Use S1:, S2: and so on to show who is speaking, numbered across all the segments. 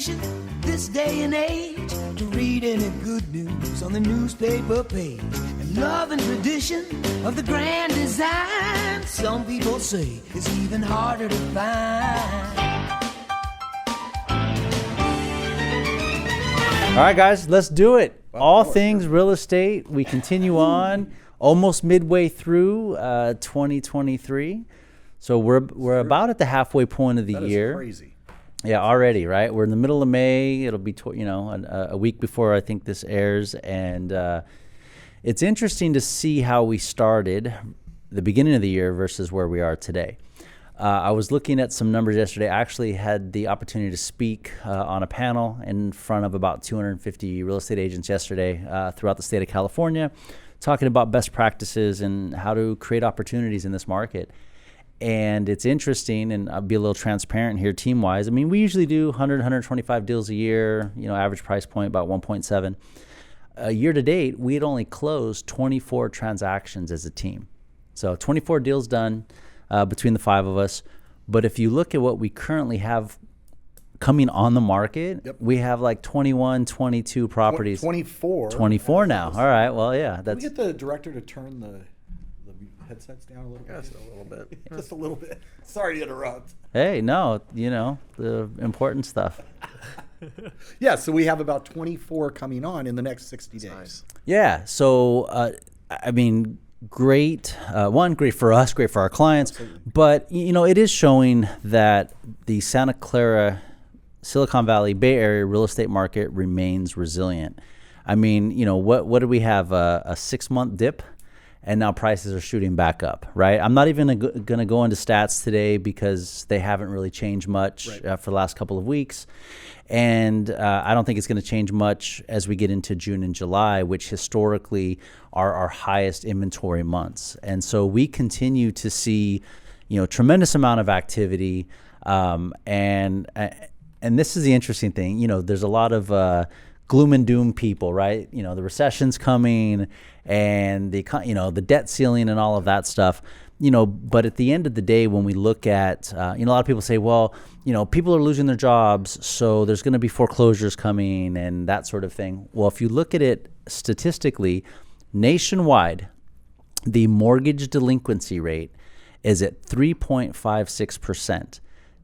S1: tradition this day and age to read any good news on the newspaper page. And love and tradition of the grand design, some people say, is even harder to find.
S2: All right, guys, let's do it. All things real estate. We continue on almost midway through 2023. So we're about at the halfway point of the year.
S3: That is crazy.
S2: Yeah, already, right? We're in the middle of May. It'll be, a week before I think this airs. And it's interesting to see how we started the beginning of the year versus where we are today. I was looking at some numbers yesterday. I actually had the opportunity to speak on a panel in front of about 250 real estate agents yesterday throughout the state of California, talking about best practices and how to create opportunities in this market. And it's interesting, and I'll be a little transparent here team-wise. I mean, we usually do 100, 125 deals a year, average price point about 1.7. Year to date, we had only closed 24 transactions as a team. So 24 deals done between the five of us. But if you look at what we currently have coming on the market, we have like 21, 22 properties. 24 now. All right. Well, yeah.
S3: Can we get the director to turn the headsets down a little bit?
S4: Just a little bit.
S3: Just a little bit. Sorry to interrupt.
S2: Hey, no, the important stuff.
S3: Yeah, so we have about 24 coming on in the next 60 days.
S4: Nice.
S2: Yeah. So, great. Great for us, great for our clients.
S3: Absolutely.
S2: But, it is showing that the Santa Clara, Silicon Valley, Bay Area real estate market remains resilient. I mean, what did we have? A 6-month dip? And now prices are shooting back up, right? I'm not even going to go into stats today because they haven't really changed much for the last couple of weeks. And I don't think it's going to change much as we get into June and July, which historically are our highest inventory months. And so we continue to see, tremendous amount of activity. And this is the interesting thing. There's a lot of gloom and doom people, right? The recession's coming and the debt ceiling and all of that stuff. But at the end of the day, when we look at, a lot of people say, well, people are losing their jobs, so there's going to be foreclosures coming and that sort of thing. Well, if you look at it statistically, nationwide, the mortgage delinquency rate is at 3.56%.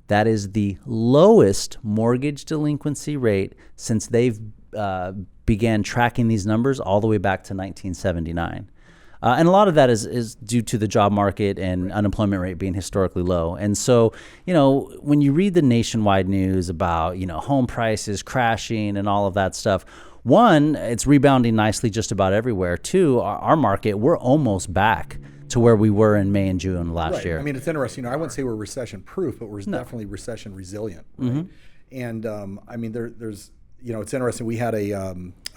S2: That is the lowest mortgage delinquency rate since they've began tracking these numbers all the way back to 1979. And a lot of that is due to the job market and unemployment rate being historically low. And so, when you read the nationwide news about, home prices crashing and all of that stuff, one, it's rebounding nicely just about everywhere. Two, our market, we're almost back to where we were in May and June last year.
S3: I mean, it's interesting. I wouldn't say we're recession proof, but we're definitely recession resilient. Right? Mm-hmm. And there's it's interesting. We had a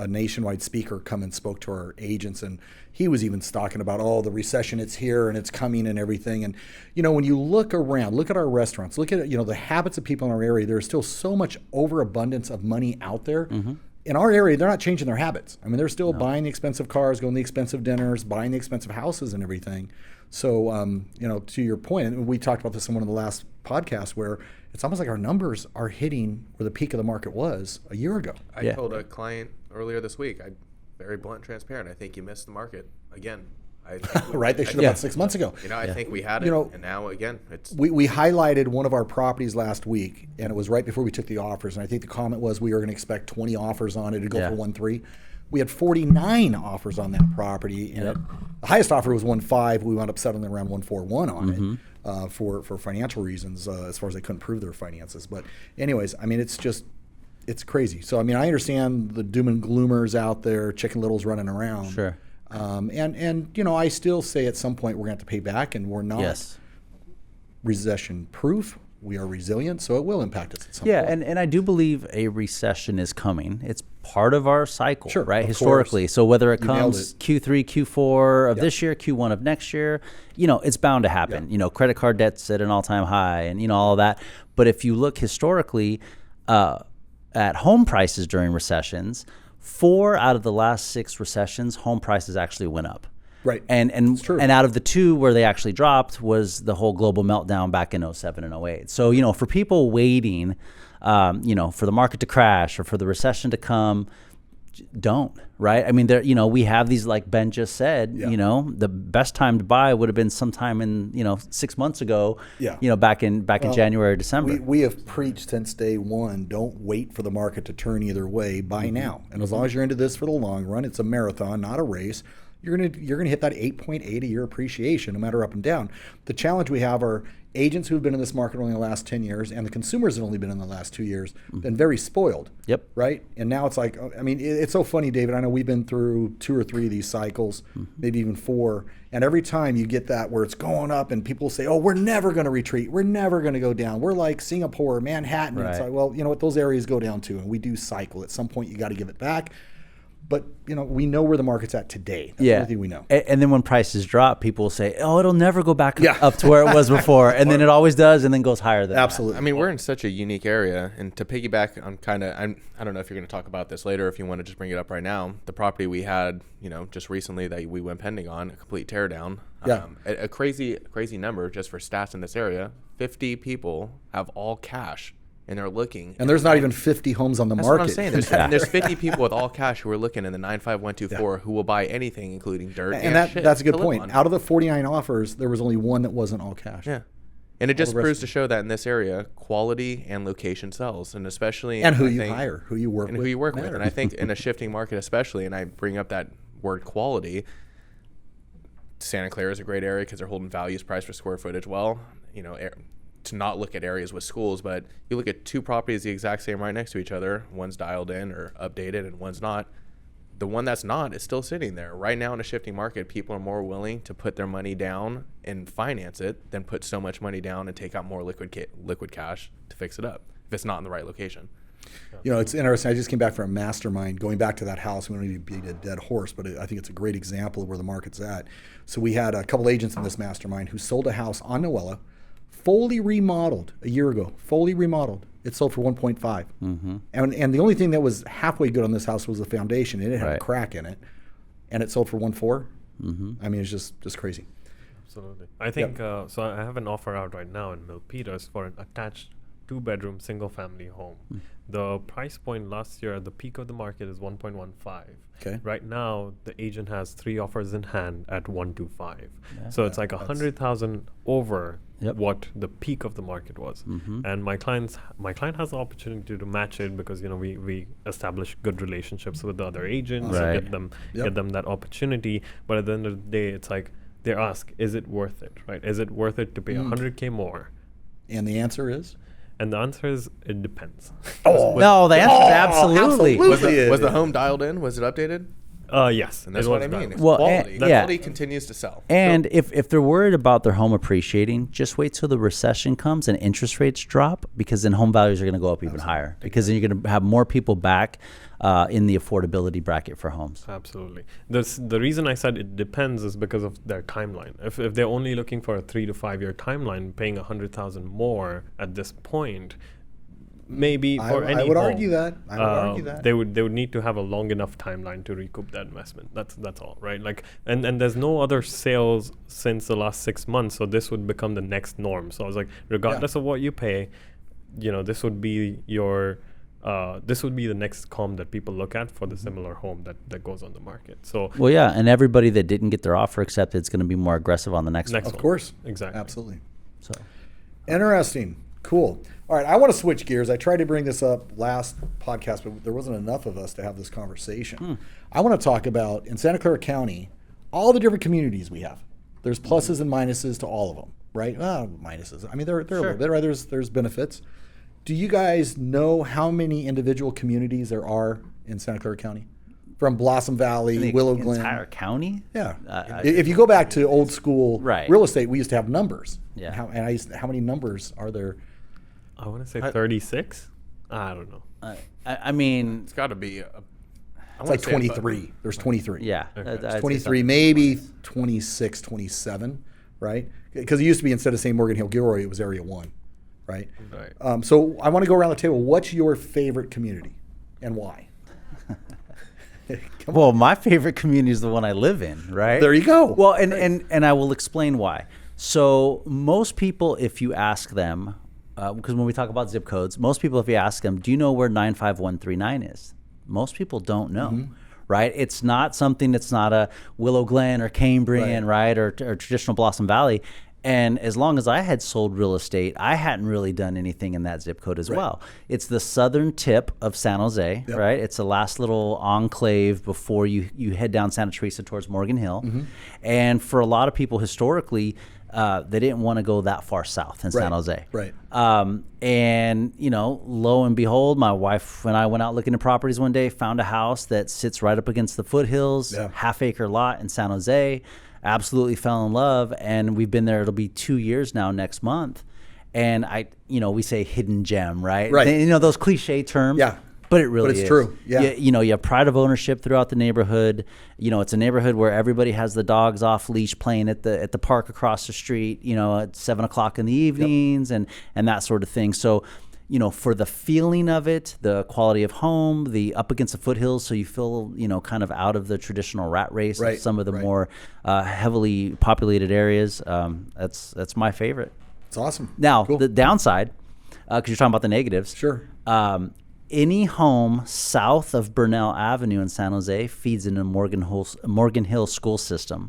S3: nationwide speaker come and spoke to our agents, and he was even talking about, the recession, it's here and it's coming and everything. And, when you look around, look at our restaurants, look at, the habits of people in our area, there's still so much overabundance of money out there. Mm-hmm. In our area, they're not changing their habits. I mean, they're still buying the expensive cars, going to the expensive dinners, buying the expensive houses and everything. So, to your point, and we talked about this in one of the last podcasts, where it's almost like our numbers are hitting where the peak of the market was a year ago.
S4: I told a client earlier this week, very blunt and transparent, I think you missed the market again.
S3: Right, they should have bought 6 months ago.
S4: I think we had it, and now again, it's...
S3: We highlighted one of our properties last week, and it was right before we took the offers, and I think the comment was we were going to expect 20 offers on it to go for 1.3. We had 49 offers on that property, and the highest offer was 1.5. We wound up settling around 1.41 on it for financial reasons, as far as they couldn't prove their finances. But anyways, I mean, it's crazy. So, I mean, I understand the doom and gloomers out there, Chicken Littles running around.
S2: Sure.
S3: And I still say at some point we're going to have to pay back, and we're not recession proof. We are resilient, so it will impact us at some point.
S2: And I do believe a recession is coming. It's part of our cycle, right? Historically.
S3: Course.
S2: So whether it comes Q3, Q4 of this year, Q1 of next year, it's bound to happen. Yeah. Credit card debt's at an all-time high and, all of that. But if you look historically at home prices during recessions, 4 out of the last 6 recessions, home prices actually went up.
S3: Right.
S2: And out of the 2 where they actually dropped was the whole global meltdown back in 07 and 08. So, for people waiting for the market to crash or for the recession to come, don't, right? I mean, we have these, like Ben just said, the best time to buy would have been sometime in, 6 months ago, back in January or December.
S3: We have preached since day one, don't wait for the market to turn either way, buy now. And as long as you're into this for the long run, it's a marathon, not a race. You're gonna hit that 8.8 a year appreciation, no matter up and down. The challenge we have are agents who've been in this market only the last 10 years, and the consumers have only been in the last 2 years, been very spoiled.
S2: Yep.
S3: Right. And now it's like, I mean, it's so funny, David. I know we've been through 2 or 3 of these cycles, maybe even 4. And every time you get that where it's going up, and people say, "Oh, we're never going to retreat. We're never going to go down. We're like Singapore, Manhattan."
S2: Right.
S3: It's like, well, you know what? Those areas go down too, and we do cycle. At some point, you got to give it back. But, we know where the market's at today. That's the only thing we know.
S2: And then when prices drop, people will say, "Oh, it'll never go back up to where it was before." And then it always does, and then goes higher than
S3: Absolutely.
S4: I mean, we're in such a unique area. And to piggyback on I don't know if you're going to talk about this later, if you want to just bring it up right now. The property we had, just recently that we went pending on, a complete teardown.
S3: Yeah.
S4: A crazy number just for stats in this area. 50 people have all cash. And they're looking.
S3: And there's not even 50 homes on the
S4: That's
S3: market.
S4: what I'm saying. There's 50 people with all cash who are looking in the 95124 who will buy anything, including dirt and
S3: that's a good
S4: to live
S3: point.
S4: on.
S3: Out of the 49 offers, there was only one that wasn't all cash.
S4: Yeah. And it just proves to show that in this area, quality and location sells. And especially...
S3: And who you hire, who you work with.
S4: And who you work with.
S3: matter.
S4: And I think in a shifting market especially, and I bring up that word quality, Santa Clara is a great area because they're holding values price per square footage well. To not look at areas with schools, but you look at 2 properties the exact same right next to each other. One's dialed in or updated and one's not. The one that's not is still sitting there. Right now in a shifting market, people are more willing to put their money down and finance it than put so much money down and take out more liquid cash to fix it up if it's not in the right location.
S3: It's interesting. I just came back from a mastermind, going back to that house. We don't need to beat a dead horse, but I think it's a great example of where the market's at. So we had a couple agents in this mastermind who sold a house on Noella, fully remodeled a year ago. Fully remodeled. It sold for 1.5. Mm-hmm. And the only thing that was halfway good on this house was the foundation. And it had a crack in it, and it sold for 1.4. Mm-hmm. I mean, it's just crazy.
S5: Absolutely. I think so. I have an offer out right now in Milpitas for an attached 2-bedroom single-family home. The price point last year at the peak of the market is 1.15.
S3: Okay.
S5: Right now, the agent has 3 offers in hand at 125. So it's like 100,000 over what the peak of the market was. Mm-hmm. And my client has the opportunity to match it because we establish good relationships with the other agents and get them that opportunity. But at the end of the day, it's like they ask, is it worth it? Right? Is it worth it to pay 100K more?
S3: And the answer is.
S5: And the answer is, it depends.
S2: The answer is absolutely.
S4: Was the home dialed in? Was it updated?
S5: Yes.
S4: And that's what I mean. It's
S2: Well,
S4: quality.
S2: and-
S4: Quality continues to sell.
S2: And if they're worried about their home appreciating, just wait till the recession comes and interest rates drop, because then home values are going to go up even higher, because then you're going to have more people back in the affordability bracket for homes.
S5: Absolutely. The reason I said it depends is because of their timeline. If they're only looking for a 3 to 5 year timeline, paying 100,000 more at this point, maybe for any
S3: I would
S5: home,
S3: argue that. I would argue that.
S5: They would need to have a long enough timeline to recoup that investment. That's all, right? Like, and there's no other sales since the last 6 months, so this would become the next norm. So I was like, regardless of what you pay, this would be your this would be the next comp that people look at for the similar home that goes on the market. So
S2: and everybody that didn't get their offer accepted is going to be more aggressive on the next one.
S3: Of course.
S5: Exactly.
S3: Absolutely.
S2: So
S3: Interesting. Cool. All right, I want to switch gears. I tried to bring this up last podcast, but there wasn't enough of us to have this conversation. I want to talk about, in Santa Clara County, all the different communities we have. There's pluses and minuses to all of them, right? Minuses. I mean, there are a little bit, right? There's benefits. Do you guys know how many individual communities there are in Santa Clara County? From Blossom Valley, Willow Glen.
S2: Entire county?
S3: Yeah. If you go back to old school real estate, we used to have numbers.
S2: Yeah.
S3: How many numbers are there?
S5: I want to say 36. I don't know.
S2: I mean,
S4: It's got to be.
S3: It's like 23. There's 23.
S2: yeah.
S3: It's 23, maybe 26, 27, right? Because it used to be, instead of saying Morgan Hill Gilroy, it was Area 1, right?
S5: Right.
S3: So I want to go around the table. What's your favorite community and why?
S2: Well, my favorite community is the one I live in, right?
S3: There you go.
S2: Well, and I will explain why. So most people, if you ask them, because when we talk about zip codes, most people, if you ask them, do you know where 95139 is? Most people don't know, right? It's not something that's not a Willow Glen or Cambrian, right? Or traditional Blossom Valley. And as long as I had sold real estate, I hadn't really done anything in that zip code as well. It's the southern tip of San Jose, right? It's the last little enclave before you head down Santa Teresa towards Morgan Hill. And for a lot of people historically, they didn't want to go that far south in San Jose. And, you know, lo and behold, my wife and I went out looking at properties one day, found a house that sits right up against the foothills, half-acre lot in San Jose. Absolutely fell in love, and we've been there. It'll be 2 years now next month. And we say hidden gem, right? You know, those cliche terms. But it really is.
S3: True.
S2: You have pride of ownership throughout the neighborhood. You know, it's a neighborhood where everybody has the dogs off leash playing at the park across the street, you know, at 7 o'clock in the evenings and that sort of thing. So, you know, for the feeling of it, the quality of home, the up against the foothills, so you feel, you know, kind of out of the traditional rat race of some of the more heavily populated areas. That's my favorite.
S3: It's awesome.
S2: Now, the downside, because you're talking about the negatives. Any home south of Burnell Avenue in San Jose feeds into Morgan Hill school system,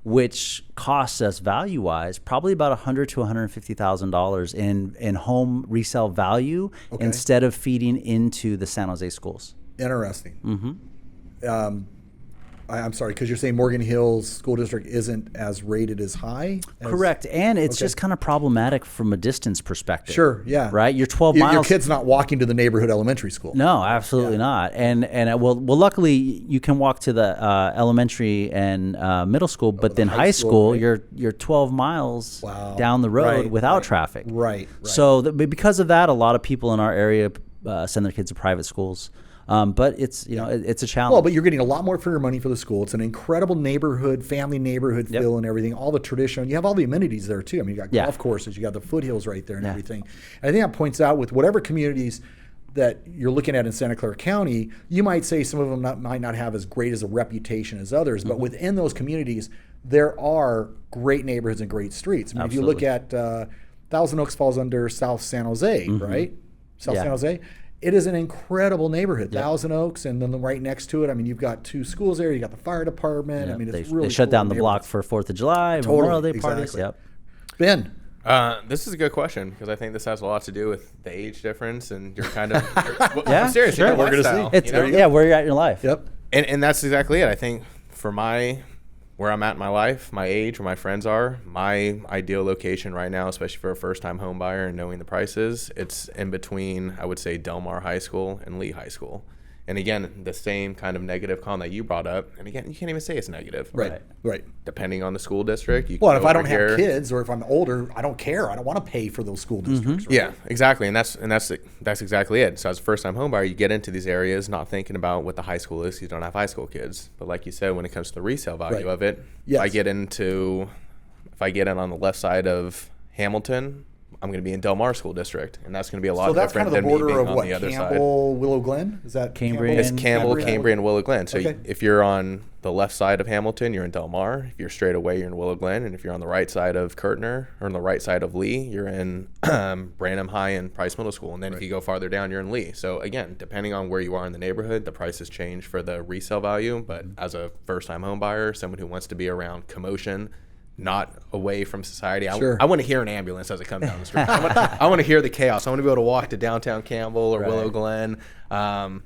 S2: which costs us value-wise probably about $100,000 to $150,000 in home resale value instead of feeding into the San Jose schools.
S3: Interesting. I'm sorry, because you're saying Morgan Hills School District isn't as rated as high?
S2: Correct. And it's just kind of problematic from a distance perspective. Right? You're 12 miles.
S3: Your kid's not walking to the neighborhood elementary school.
S2: No, absolutely not. And well, luckily you can walk to the elementary and middle school, but then high school you're 12 miles down the road without traffic. So because of that, a lot of people in our area send their kids to private schools. But it's it's a challenge.
S3: Well, but you're getting a lot more for your money for the school. It's an incredible neighborhood, family neighborhood feel and everything. All the traditional. You have all the amenities there too. I mean, you got golf courses, you got the foothills right there and everything. And I think that points out with whatever communities that you're looking at in Santa Clara County, you might say some of them might not have as great as a reputation as others, but within those communities, there are great neighborhoods and great streets. I mean, if you look at Thousand Oaks falls under South San Jose, right? South San Jose. It is an incredible neighborhood, Thousand Oaks, and then right next to it, I mean, you've got 2 schools there. You got the fire department. I mean, it's really
S2: they shut
S3: cool
S2: down the block for 4th of July, Memorial Day parties.
S3: Ben,
S4: this is a good question because I think this has a lot to do with the age difference and you're kind of I'm serious. We're going to see.
S2: It's where you're at in your life.
S4: And that's exactly it. I think for where I'm at in my life, my age, where my friends are, my ideal location right now, especially for a first-time home buyer and knowing the prices, it's in between, I would say, Del Mar High School and Lee High School. And again, the same kind of negative comment that you brought up. And again, you can't even say it's negative.
S3: Right.
S4: Depending on the school district.
S3: Well, if I don't have kids or if I'm older, I don't care. I don't want to pay for those school districts. Right?
S4: Yeah, exactly. And that's exactly it. So as a first-time home buyer, you get into these areas not thinking about what the high school is. You don't have high school kids. But like you said, when it comes to the resale value of it, if I get in on the left side of Hamilton, I'm going to be in Del Mar School District, and that's going to be a lot different than me being on the other side.
S3: Campbell, Willow Glen? Is that
S2: Cambrian?
S4: It's Campbell, Cambrian, Willow Glen. So if you're on the left side of Hamilton, you're in Del Mar. If you're straight away, you're in Willow Glen. And if you're on the right side of Kirtner or on the right side of Lee, you're in Branham High and Price Middle School. And then if you go farther down, you're in Lee. So again, depending on where you are in the neighborhood, the prices change for the resale value. But as a first-time home buyer, someone who wants to be around commotion, not away from society. I want to hear an ambulance as it comes down the street. I want to hear the chaos. I want to be able to walk to downtown Campbell or Willow Glen.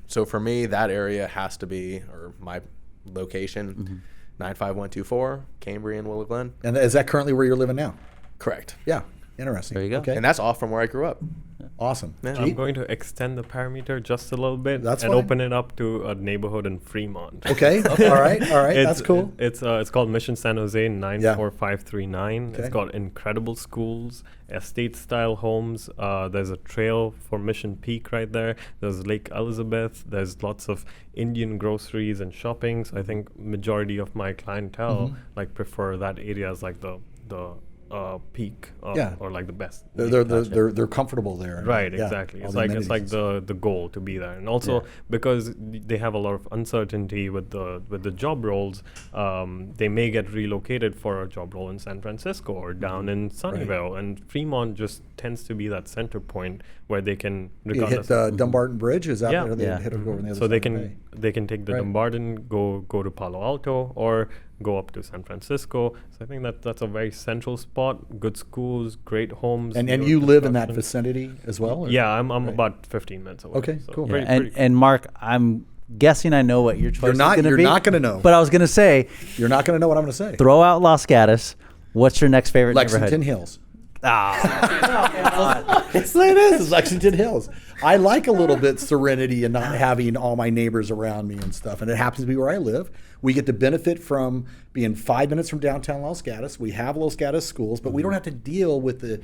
S4: So for me, that area has to be, or my location, 95124, Cambrian, Willow Glen.
S3: And is that currently where you're living now?
S4: Correct.
S3: Yeah. Interesting.
S2: There you go.
S3: Okay.
S4: And that's off from where I grew up.
S3: Awesome.
S5: I'm going to extend the parameter just a little bit
S3: and
S5: open it up to a neighborhood in Fremont.
S3: Okay. All right. That's cool.
S5: It's called Mission San Jose 94539.
S3: Okay.
S5: It's got incredible schools, estate-style homes. There's a trail for Mission Peak right there. There's Lake Elizabeth. There's lots of Indian groceries and shopping. So I think majority of my clientele prefer that area as like the peak
S3: Yeah.
S5: or like the best.
S3: They're comfortable there.
S5: Right,
S3: Yeah,
S5: exactly.
S3: all
S5: It's
S3: the
S5: like
S3: amenities.
S5: the goal to be there, and also because they have a lot of uncertainty with the job roles, they may get relocated for a job role in San Francisco or down in Sunnyvale, and Fremont just tends to be that center point where they can
S3: You
S5: regardless.
S3: hit Dumbarton Bridge. Is that
S5: Yeah.
S3: there? They
S2: Yeah.
S3: hit it over on the other
S5: So they
S3: side of the bay.
S5: can take the
S3: Right.
S5: Dumbarton, go to Palo Alto, or go up to San Francisco. So I think that's a very central spot. Good schools, great homes.
S3: And
S5: newer
S3: you live in that
S5: construction.
S3: vicinity as well? or-
S5: Yeah, I'm
S3: Right.
S5: about 15 minutes away.
S3: Okay,
S5: so
S3: cool.
S2: Yeah,
S5: pretty-
S2: and
S5: pretty
S2: and Mark, I'm guessing I know what your choice is
S3: not-
S2: going to
S3: you're
S2: be.
S3: not gonna know.
S2: But I was going to say,
S3: You're not going to know what I'm going to say.
S2: throw out Los Gatos. What's your next favorite
S3: Lexington
S2: neighborhood?
S3: Hills.
S2: Ah,
S3: Yes, it is. It's Lexington Hills. I like a little bit serenity and not having all my neighbors around me and stuff. And it happens to be where I live. We get to benefit from being 5 minutes from downtown Los Gatos. We have Los Gatos schools, but we don't have to deal with the,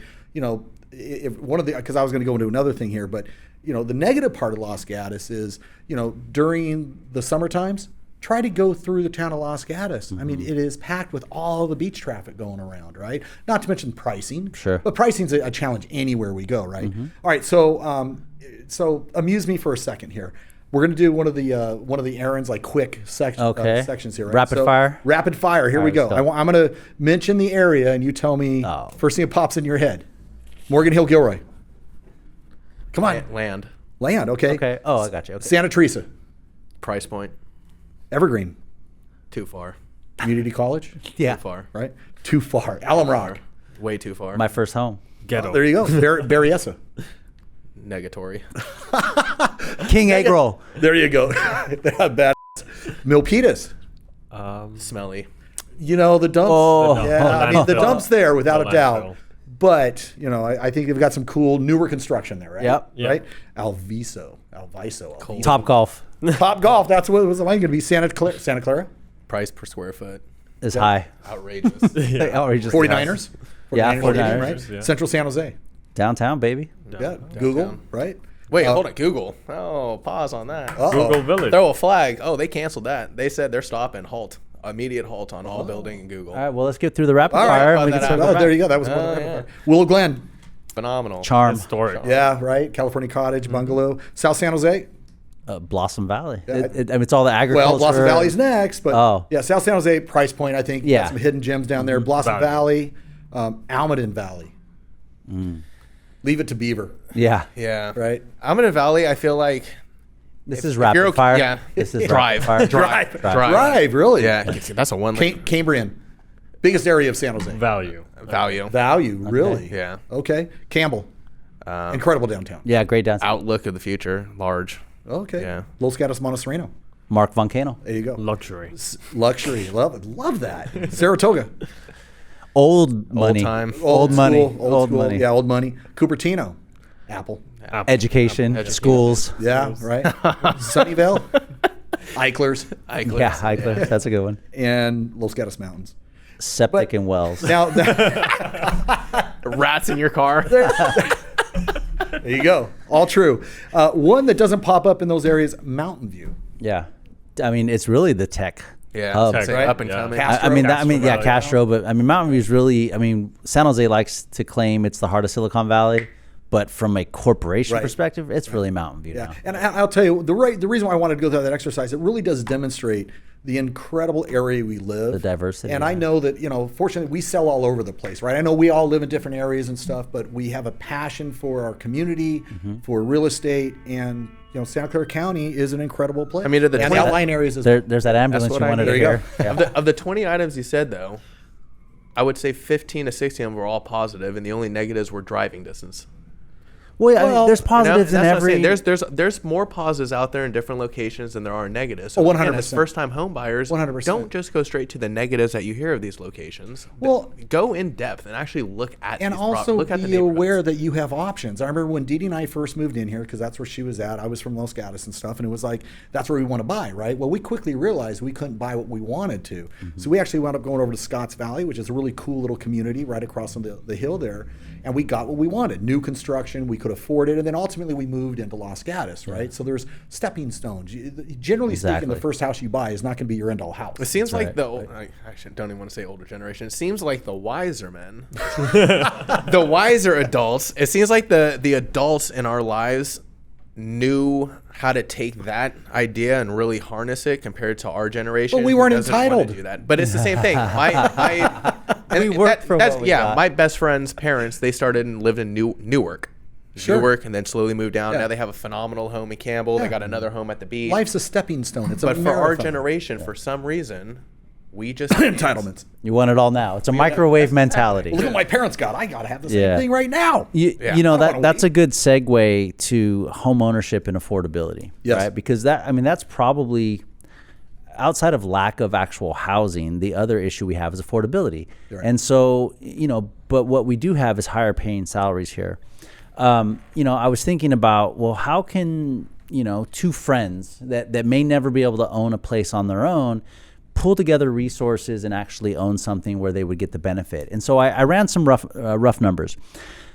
S3: if one of the, because I was going to go into another thing here, but the negative part of Los Gatos is, during the summer times, try to go through the town of Los Gatos. I mean, it is packed with all the beach traffic going around, right? Not to mention pricing.
S2: Sure.
S3: But pricing's a challenge anywhere we go, right? All right, so amuse me for a second here. We're going to do one of the errands, like quick
S2: Okay.
S3: sections here. Right?
S2: Rapid fire?
S3: Rapid fire. Here we
S2: right,
S3: go.
S2: let's go.
S3: I'm going to mention the area, and you tell me first thing that pops in your head. Morgan Hill, Gilroy. Come on.
S4: Land.
S3: Land. Okay.
S2: okay. Oh, I got you. Okay.
S3: Santa Teresa.
S4: Price point.
S3: Evergreen.
S4: Too far.
S3: Community College.
S2: Yeah.
S4: Too far.
S3: Right. Too far. Alum Rock.
S4: Way too far.
S2: My first home.
S5: ghetto.
S3: There you go. Berryessa.
S4: Negatory.
S2: King Egg Roll.
S3: There you go. Bad. Milpitas.
S4: Smelly.
S3: The dumps.
S2: Oh.
S3: Yeah, I mean the
S5: landfill.
S3: dumps there without
S5: The
S3: a doubt.
S5: landfill.
S3: But I think they've got some cool newer construction there, right?
S2: Yep.
S5: Yeah.
S3: Right. Alviso.
S2: Top Golf
S3: Top Golf. That's what was mine going to be. Santa Clara.
S4: Price per square foot.
S2: is high.
S4: Outrageous.
S2: Outrageous.
S3: 49ers.
S2: Yeah,
S3: 49ers,
S2: 49ers.
S3: right?
S5: Yeah.
S3: Central San Jose.
S2: Downtown, baby.
S3: Yeah. Google. Right.
S4: Wait, hold on. Google. Oh, pause on that.
S5: Google Village.
S4: Throw a flag. Oh, they canceled that. They said they're stopping. Halt. Immediate halt on all building in Google.
S2: All right, well, let's get through the rapid
S3: All right,
S2: fire.
S4: found
S2: We can
S4: that
S2: circle
S4: out.
S3: Oh,
S2: back.
S3: there you go. That was one of the
S4: yeah.
S3: Willow Glen.
S4: Phenomenal.
S2: Charm.
S5: Historic.
S3: Yeah, right. California Cottage, Bungalow. South San Jose.
S2: Blossom Valley.
S3: Yeah,
S2: I mean, it's all the agriculture.
S3: Well, Blossom Valley's next, but
S2: Oh.
S3: yeah, South San Jose price point. I think
S2: Yeah.
S3: got some hidden gems down there. Blossom Valley, Almaden Valley. Leave it to Beaver,
S2: Yeah.
S4: Yeah.
S3: right?
S4: Almaden Valley, I feel like
S2: This is
S4: if you're
S2: rapid
S4: okay-
S2: fire.
S4: yeah.
S2: This is
S4: Drive.
S2: rapid fire.
S3: Drive.
S2: Drive.
S3: Drive, really?
S4: Yeah, that's a one
S3: Cambrian, biggest area of San Jose.
S5: Value.
S4: value.
S3: Value, really?
S4: Yeah.
S3: Okay. Campbell, incredible downtown.
S2: Yeah, great downtown.
S4: Outlook of the future, large.
S3: Okay.
S4: Yeah.
S3: Los Gatos, Montesreno.
S2: Mark Voncano.
S3: There you go.
S5: Luxury.
S3: Luxury, love that. Saratoga,
S2: Old money.
S4: time.
S2: Old money.
S3: school,
S2: Old
S3: school.
S2: money.
S3: Yeah, old money. Cupertino, Apple.
S2: Education. Schools.
S3: Yeah, right. Sunnyvale, Eichlers,
S2: Yeah, Eichler. That's a good one.
S3: and Los Gatos Mountains.
S2: Septic and wells.
S3: Now,
S4: Rats in your car.
S3: there you go. All true. One that doesn't pop up in those areas, Mountain View.
S2: Yeah. I mean, it's really the tech.
S4: Yeah.
S2: hub.
S4: It's
S3: right?
S4: up and
S5: Yeah.
S4: coming.
S3: Castro.
S2: Yeah,
S5: Valley.
S2: Castro, but I mean, Mountain View is really, I mean, San Jose likes to claim it's the heart of Silicon Valley, but from a corporation
S3: Right.
S2: perspective, it's really Mountain View
S3: Yeah,
S2: now.
S3: and I'll tell you the reason why I wanted to go through that exercise. It really does demonstrate the incredible area we live,
S2: The diversity,
S3: And I
S2: yeah.
S3: know that fortunately, we sell all over the place, right? I know we all live in different areas and stuff, but we have a passion for our community,
S2: Mm-hmm.
S3: for real estate, and Santa Clara County is an incredible place.
S4: I mean,
S3: and the
S4: 20
S3: outlying areas as well.
S2: There's that ambulance
S4: what
S2: you
S4: I
S2: wanted
S4: need.
S2: to
S3: There you
S2: hear.
S3: go.
S2: Yeah.
S4: Of the 20 items you said, though, I would say 15 to 16 of them were all positive, and the only negatives were driving distance.
S2: Well, I mean,
S3: Well,
S2: there's
S4: You know?
S2: positives
S4: And
S2: in
S4: that's what I'm
S2: every.
S4: saying. There's more positives out there in different locations than there are negatives. So
S3: 100%.
S4: again, as first-time home buyers,
S3: 100%.
S4: don't just go straight to the negatives that you hear of these locations.
S3: Well,
S4: Go in depth and actually look at
S3: and
S4: these
S3: also
S4: look at the
S3: be aware
S4: neighborhoods.
S3: that you have options. I remember when Dee Dee and I first moved in here, because that's where she was at. I was from Los Gatos and stuff, and it was like, that's where we want to buy, right? Well, we quickly realized we couldn't buy what we wanted to. So we actually wound up going over to Scotts Valley, which is a really cool little community right across on the hill there, and we got what we wanted. New construction. We could afford it. And then ultimately we moved into Los Gatos, right? So there's stepping stones. Generally speaking, the first house you buy is not going to be your end all house.
S4: It seems like I actually don't even want to say older generation. It seems like the wiser men, the wiser adults. It seems like the adults in our lives knew how to take that idea and really harness it compared to our generation.
S3: But we weren't
S4: who doesn't want
S3: entitled.
S4: to do that. But it's the same thing.
S2: We worked for what we got.
S4: My best friend's parents, they started and lived in Newark.
S3: Sure.
S4: Newark, and then slowly moved down.
S3: Yeah.
S4: Now they have a phenomenal home in Campbell. They got another home at the beach.
S3: Life's a stepping stone. It's
S4: But
S3: a
S4: for our
S3: marathon.
S4: generation, for some reason, we just
S3: Entitlements.
S2: You want it all now. It's a microwave mentality.
S3: Look what my parents got. I got to have the same
S2: Yeah.
S3: thing right now.
S2: You know
S3: I don't wanna
S2: that's
S3: wait.
S2: a good segue to home ownership and affordability,
S3: Yes.
S2: right? Because that's probably outside of lack of actual housing, the other issue we have is affordability.
S3: Right.
S2: And so, but what we do have is higher paying salaries here. I was thinking about, well, how can, two friends that may never be able to own a place on their own pull together resources and actually own something where they would get the benefit. And so I ran some rough numbers.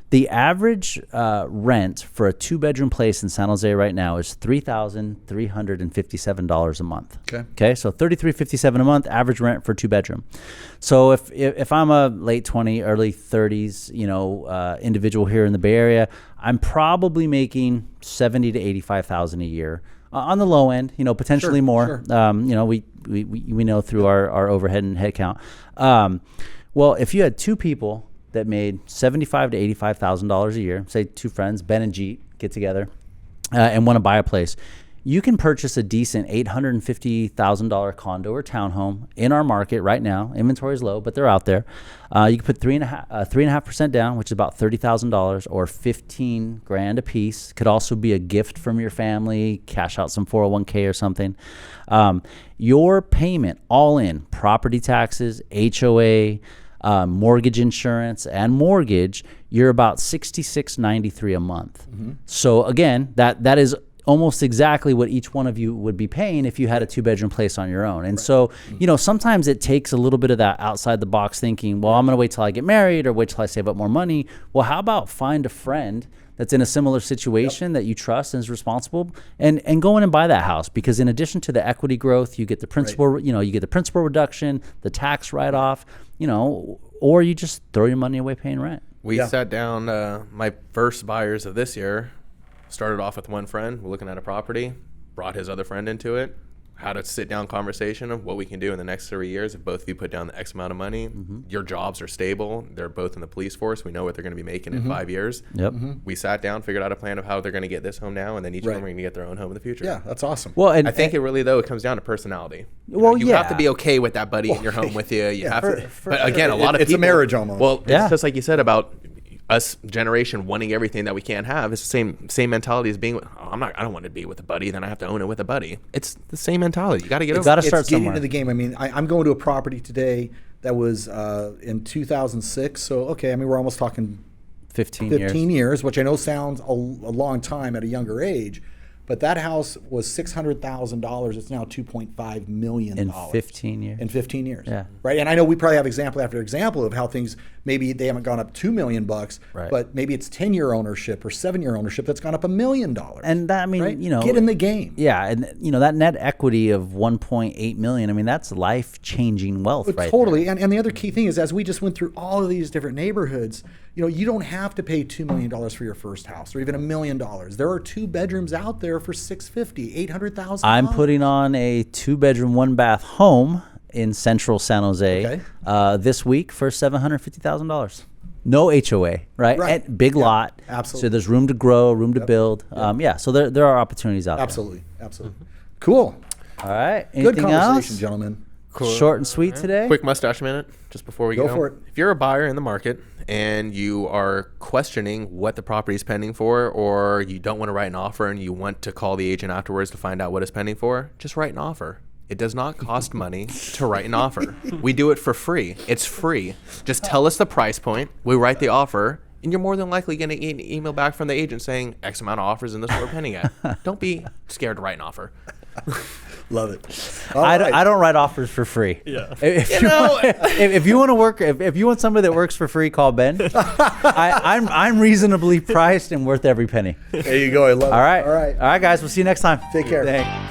S2: The average rent for a 2-bedroom place in San Jose right now is $3,357 a month. Okay, so $3,357 a month average rent for 2-bedroom. So if I'm a late 20s, early 30s, individual here in the Bay Area, I'm probably making $70,000 to $85,000 a year. On the low end, potentially more.
S3: Sure.
S2: We know through our overhead and head count. Well, if you had two people that made $75,000 to $85,000 a year, say two friends, Ben and Jeet, get together and want to buy a place, you can purchase a decent $850,000 condo or townhome in our market right now. Inventory is low, but they're out there. You can put 3.5% down, which is about $30,000, or $15,000 a piece. Could also be a gift from your family, cash out some 401k or something. Your payment, all in, property taxes, HOA, mortgage insurance, and mortgage, you're about $66.93 a month.
S3: Mm-hmm.
S2: So again, that is almost exactly what each one of you would be paying if you had a 2-bedroom place on your own. And so, sometimes it takes a little bit of that outside the box thinking, well, I'm going to wait till I get married or wait till I save up more money. Well, how about find a friend that's in a similar situation that you trust and is responsible, and go in and buy that house, because in addition to the equity growth, you get the principal, you get the principal reduction, the tax write-off, or you just throw your money away paying rent.
S4: We sat down, my first buyers of this year started off with one friend. We're looking at a property, brought his other friend into it, had a sit down conversation of what we can do in the next 3 years. If both of you put down the X amount of money, your jobs are stable. They're both in the police force. We know what they're going to be making in 5 years.
S2: Yep.
S4: We sat down, figured out a plan of how they're going to get this home now, and then each of them are going to get their own home in the future.
S3: Yeah, that's awesome.
S2: Well, and
S4: I think it really, though, it comes down to personality.
S2: Well,
S4: you have to be okay with that buddy in your home with you. You have to. But again, a lot of
S3: It's
S4: people,
S3: a marriage almost.
S4: Well,
S2: Yeah.
S4: it's just like you said about us generation wanting everything that we can't have. It's the same mentality as being. I don't want to be with a buddy, then I have to own it with a buddy. It's the same mentality. You got to get over.
S2: gotta
S3: It's
S2: start
S3: getting
S2: somewhere.
S3: into the game. I mean, I'm going to a property today that was in 2006. So, okay, I mean, we're almost talking
S2: 15
S3: years, which I know sounds a long time at a younger age. But that house was $600,000. It's now $2.5 million.
S2: in 15 years.
S3: In 15 years.
S2: Yeah.
S3: Right. And I know we probably have example after example of how things, maybe they haven't gone up $2 million,
S2: Right.
S3: but maybe it's 10-year ownership or 7-year ownership that's gone up $1 million.
S2: And that, I mean,
S3: right?
S2: you know,
S3: Get in the game.
S2: Yeah, and that net equity of 1.8 million. I mean, that's life-changing wealth,
S3: But
S2: right?
S3: totally. And the other key thing is, as we just went through all of these different neighborhoods, you don't have to pay $2 million for your first house or even $1 million. There are 2 bedrooms out there for $650,000, $800,000.
S2: I'm putting on a 2-bedroom, 1-bath home in central San Jose this week for $750,000. No HOA, right?
S3: Right.
S2: And big lot.
S3: Absolutely.
S2: So there's room to grow, room to build. So there are opportunities out
S3: Absolutely. Cool.
S2: there. All right.
S3: Good
S2: Anything
S3: conversation,
S2: else?
S3: gentlemen.
S2: Short and sweet today.
S4: Quick mustache minute, just before we
S3: Go
S4: go.
S3: for it.
S4: If you're a buyer in the market and you are questioning what the property is pending for, or you don't want to write an offer and you want to call the agent afterwards to find out what it's pending for, just write an offer. It does not cost money to write an offer. We do it for free. It's free. Just tell us the price point. We write the offer, and you're more than likely going to get an email back from the agent saying X amount of offers in this we're pending at. Don't be scared to write an offer.
S3: Love it. All
S2: I
S3: right.
S2: don't write offers for free.
S5: Yeah.
S2: If you want to work, if you want somebody that works for free, call Ben. I'm reasonably priced and worth every penny.
S3: There you go. I love it.
S2: All right.
S3: All right.
S2: All right, guys. We'll see you next time.
S3: Take care.
S2: Thanks.